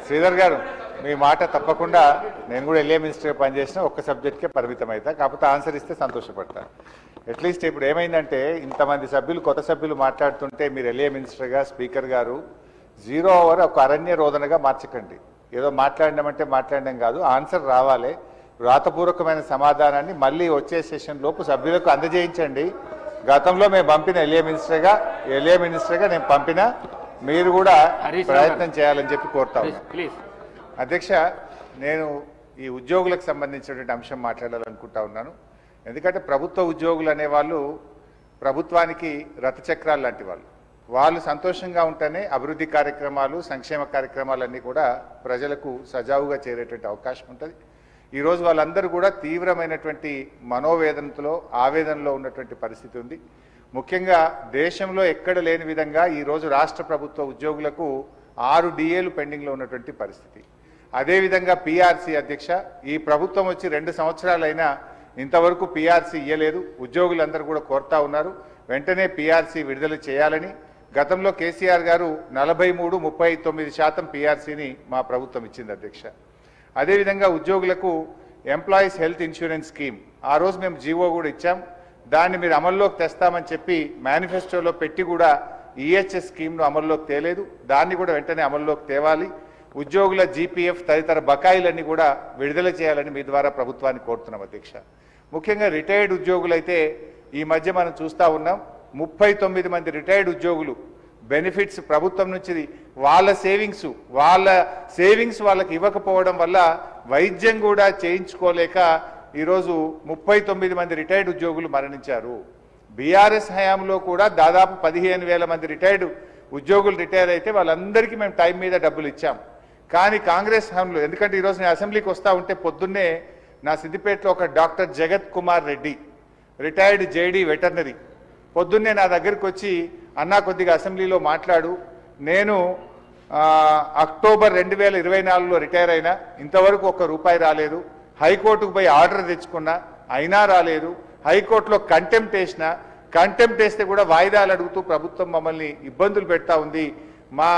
శ్రీధర్ గారు మీ మాట తప్పకుండా నేను కూడా ఎల్ఏ మినిస్టర్గా పనిచేసిన ఒక్క సబ్జెక్ట్కే పరిమితం అవుతా, కాకపోతే ఆన్సర్ ఇస్తే సంతోషపడతా. అట్లీస్ట్ ఇప్పుడు ఏమైందంటే ఇంతమంది సభ్యులు కొత్త సభ్యులు మాట్లాడుతుంటే మీరు ఎల్ఏ మినిస్టర్గా స్పీకర్ గారు 0 ఓవర్ ఒక అరణ్య రోదనగా మార్చకండి. ఏదో మాట్లాడినామంటే మాట్లాడడం కాదు, ఆన్సర్ రావాలి. వ్రాతపూర్వకమైన సమాధానాన్ని మళ్ళీ వచ్చే సెషన్ లోపు సభ్యులకు అందజేయించండి. గతంలో మేము పంపిన ఎల్ఏ మినిస్టర్గా నేను పంపిన, మీరు కూడా ప్రయత్నం చేయాలని చెప్పి కోరుతా ఉన్నాను. అధ్యక్ష, నేను ఈ ఉద్యోగులకు సంబంధించినటువంటి అంశం మాట్లాడాలనుకుంటా ఉన్నాను. ఎందుకంటే ప్రభుత్వ ఉద్యోగులు అనేవాళ్ళు ప్రభుత్వానికి రథచక్రాలు లాంటి వాళ్ళు సంతోషంగా ఉంటేనే అభివృద్ధి కార్యక్రమాలు, సంక్షేమ కార్యక్రమాలన్నీ కూడా ప్రజలకు సజావుగా చేరేటువంటి అవకాశం ఉంటుంది. ఈరోజు వాళ్ళందరూ కూడా తీవ్రమైనటువంటి మనోవేదనతో, ఆవేదనలో ఉన్నటువంటి పరిస్థితి ఉంది. ముఖ్యంగా దేశంలో ఎక్కడ లేని విధంగా ఈరోజు రాష్ట్ర ప్రభుత్వ ఉద్యోగులకు 6 డిఏలు పెండింగ్లో ఉన్నటువంటి పరిస్థితి. అదేవిధంగా పిఆర్సీ అధ్యక్ష, ఈ ప్రభుత్వం వచ్చి 2 సంవత్సరాలైనా ఇంతవరకు పిఆర్సీ ఇయ్యలేదు. ఉద్యోగులందరూ కూడా కోరుతా ఉన్నారు వెంటనే పిఆర్సీ విడుదల చేయాలని. గతంలో కేసీఆర్ గారు 43-39% పిఆర్సీని మా ప్రభుత్వం ఇచ్చింది అధ్యక్ష. అదేవిధంగా ఉద్యోగులకు ఎంప్లాయీస్ హెల్త్ ఇన్సూరెన్స్ స్కీమ్ ఆ రోజు మేము జీవో కూడా ఇచ్చాం. దాన్ని మీరు అమల్లోకి తెస్తామని చెప్పి మేనిఫెస్టోలో పెట్టి కూడా ఈహెచ్ఎస్ స్కీమ్ను అమల్లోకి తేలేదు. దాన్ని కూడా వెంటనే అమల్లోకి తేవాలి. ఉద్యోగుల జీపీఎఫ్ తదితర బకాయిలన్నీ కూడా విడుదల చేయాలని మీ ద్వారా ప్రభుత్వాన్ని కోరుతున్నాం అధ్యక్ష. ముఖ్యంగా రిటైర్డ్ ఉద్యోగులైతే ఈ మధ్య మనం చూస్తూ ఉన్నాం, 39 మంది రిటైర్డ్ ఉద్యోగులు బెనిఫిట్స్ ప్రభుత్వం నుంచి వాళ్ళ సేవింగ్స్ వాళ్ళకి ఇవ్వకపోవడం వల్ల వైద్యం కూడా చేయించుకోలేక ఈరోజు 39 మంది రిటైర్డ్ ఉద్యోగులు మరణించారు. బీఆర్ఎస్ హయాంలో కూడా దాదాపు 15,000 మంది రిటైర్డ్ ఉద్యోగులు రిటైర్ అయితే వాళ్ళందరికీ మేము టైం మీద డబ్బులు ఇచ్చాం. కానీ కాంగ్రెస్ హయాంలో, ఎందుకంటే ఈరోజు నేను అసెంబ్లీకి వస్తూ ఉంటే పొద్దున్నే నా సిద్దిపేటలో ఒక డాక్టర్ జగత్ Kumar Reddy, retired JD veterinary, పొద్దున్నే నా దగ్గరికి వచ్చి అన్నా కొద్దిగా అసెంబ్లీలో మాట్లాడు, నేను అక్టోబర్ 2024లో రిటైర్ అయినా, ఇంతవరకు ₹1 రాలేదు. హైకోర్టుకు పోయి ఆర్డర్ తెచ్చుకున్నా, అయినా రాలేదు. హైకోర్టులో కంటెంప్ట్ వేస్తే కూడా వాయిదాలు అడుగుతూ ప్రభుత్వం మమ్మల్ని ఇబ్బందులు పెడతా ఉంది. మా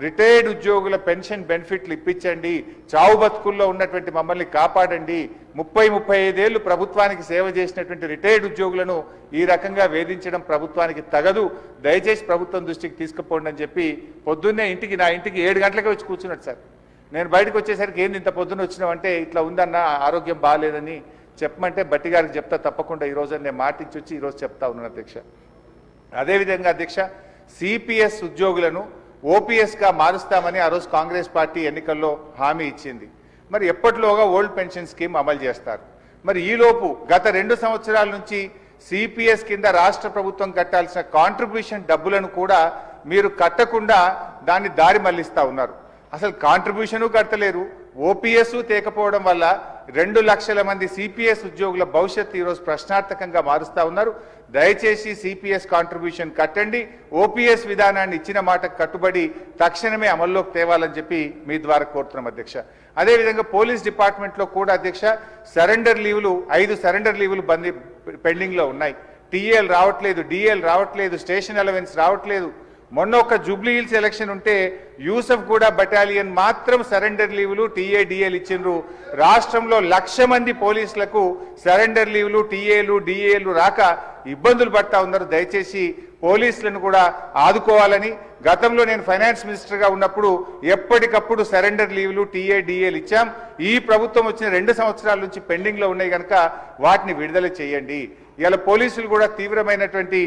రిటైర్డ్ ఉద్యోగుల పెన్షన్ బెనిఫిట్లు ఇప్పించండి, చావు బతుకుల్లో ఉన్నటువంటి మమ్మల్ని కాపాడండి. 30-35 ఏళ్ళు ప్రభుత్వానికి సేవ చేసినటువంటి రిటైర్డ్ ఉద్యోగులను ఈ రకంగా వేధించడం ప్రభుత్వానికి తగదు, దయచేసి ప్రభుత్వం దృష్టికి తీసుకుపోండి అని చెప్పి పొద్దున్నే నా ఇంటికి 7 గంటలకే వచ్చి కూర్చున్నాడు సార్. నేను బయటకు వచ్చేసరికి ఏంది ఇంత పొద్దున్న వచ్చినామంటే ఇట్లా ఉందన్న, ఆరోగ్యం బాగాలేదని చెప్పమంటే బట్టి గారికి చెప్తా తప్పకుండా ఈరోజు నేను మాటించి వచ్చి ఈరోజు చెప్తా ఉన్నాను అధ్యక్ష. అదేవిధంగా అధ్యక్ష, సిపిఎస్ ఉద్యోగులను ఓపీఎస్గా మారుస్తామని ఆ రోజు కాంగ్రెస్ పార్టీ ఎన్నికల్లో హామీ ఇచ్చింది. మరి ఎప్పటిలోగా ఓల్డ్ పెన్షన్ స్కీమ్ అమలు చేస్తారు? మరి ఈలోపు గత 2 సంవత్సరాల నుంచి సిపిఎస్ కింద రాష్ట్ర ప్రభుత్వం కట్టాల్సిన కాంట్రిబ్యూషన్ డబ్బులను కూడా మీరు కట్టకుండా దాన్ని దారి మళ్లిస్తా ఉన్నారు. అసలు కాంట్రిబ్యూషను కట్టలేరు, ఓపీఎస్ తేకపోవడం వల్ల 2 లక్షల మంది సిపిఎస్ ఉద్యోగుల భవిష్యత్తు ఈరోజు ప్రశ్నార్థకంగా మారుస్తా ఉన్నారు. దయచేసి సిపిఎస్ కాంట్రిబ్యూషన్ కట్టండి, ఓపీఎస్ విధానాన్ని ఇచ్చిన మాటకు కట్టుబడి తక్షణమే అమల్లోకి తేవాలని చెప్పి మీ ద్వారా కోరుతున్నాం అధ్యక్ష. అదేవిధంగా పోలీస్ డిపార్ట్మెంట్లో కూడా అధ్యక్ష సరెండర్ లీవులు 5 సరెండర్ లీవులు పెండింగ్లో ఉన్నాయి. టీఏలు రావట్లేదు, డిఏలు రావట్లేదు, స్టేషన్ అలవెన్స్ రావట్లేదు. మొన్న ఒక జూబ్లీ హిల్స్ ఎలక్షన్ ఉంటే యూసఫ్ గూడ బటాలియన్ మాత్రం సరెండర్ లీవులు, టీఏలు ఇచ్చిండ్రు. రాష్ట్రంలో 1,00,000 మంది పోలీసులకు సరెండర్ లీవులు, టీఏలు రాక ఇబ్బందులు పడతా ఉన్నారు. దయచేసి పోలీసులను కూడా ఆదుకోవాలని, గతంలో నేను ఫైనాన్స్ మినిస్టర్గా ఉన్నప్పుడు ఎప్పటికప్పుడు సరెండర్ లీవులు, టీఏలు ఇచ్చాం. ఈ ప్రభుత్వం వచ్చిన 2 సంవత్సరాల నుంచి పెండింగ్లో ఉన్నాయి కనుక వాటిని విడుదల చేయండి. ఇలా పోలీసులు కూడా తీవ్రమైనటువంటి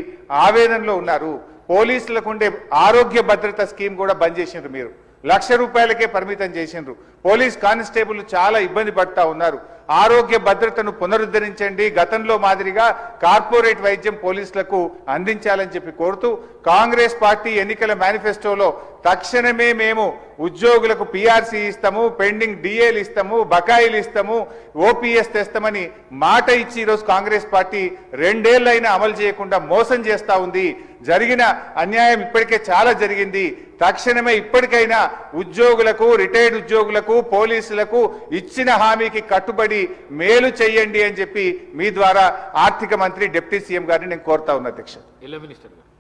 ఆవేదనలో ఉన్నారు. పోలీసులకు ఉండే ఆరోగ్య భద్రత స్కీమ్ కూడా బంద్ చేసిండ్రు. మీరు ₹1,00,000కే పరిమితం చేసిండ్రు. పోలీస్ కానిస్టేబుల్ చాలా ఇబ్బంది పడతా ఉన్నారు. ఆరోగ్య భద్రతను పునరుద్ధరించండి, గతంలో మాదిరిగా కార్పొరేట్ వైద్యం పోలీసులకు అందించాలని చెప్పి కోరుతూ కాంగ్రెస్ పార్టీ ఎన్నికల మేనిఫెస్టోలో తక్షణమే మేము ఉద్యోగులకు పిఆర్సీ ఇస్తాము, పెండింగ్ డిఏలు ఇస్తాము, బకాయిలు ఇస్తాము, ఓపీఎస్ తెస్తామని మాట ఇచ్చి ఈరోజు కాంగ్రెస్ పార్టీ 2 ఏళ్లైనా అమలు చేయకుండా మోసం చేస్తా ఉంది. జరిగిన అన్యాయం ఇప్పటికే చాలా జరిగింది. తక్షణమే ఇప్పటికైనా ఉద్యోగులకు, రిటైర్డ్ ఉద్యోగులకు, పోలీసులకు ఇచ్చిన హామీకి కట్టుబడి మేలు చేయండి అని చెప్పి మీ ద్వారా ఆర్థిక మంత్రి, డిప్యూటీ సీఎం గారిని నేను కోరుతా ఉన్నా అధ్యక్ష.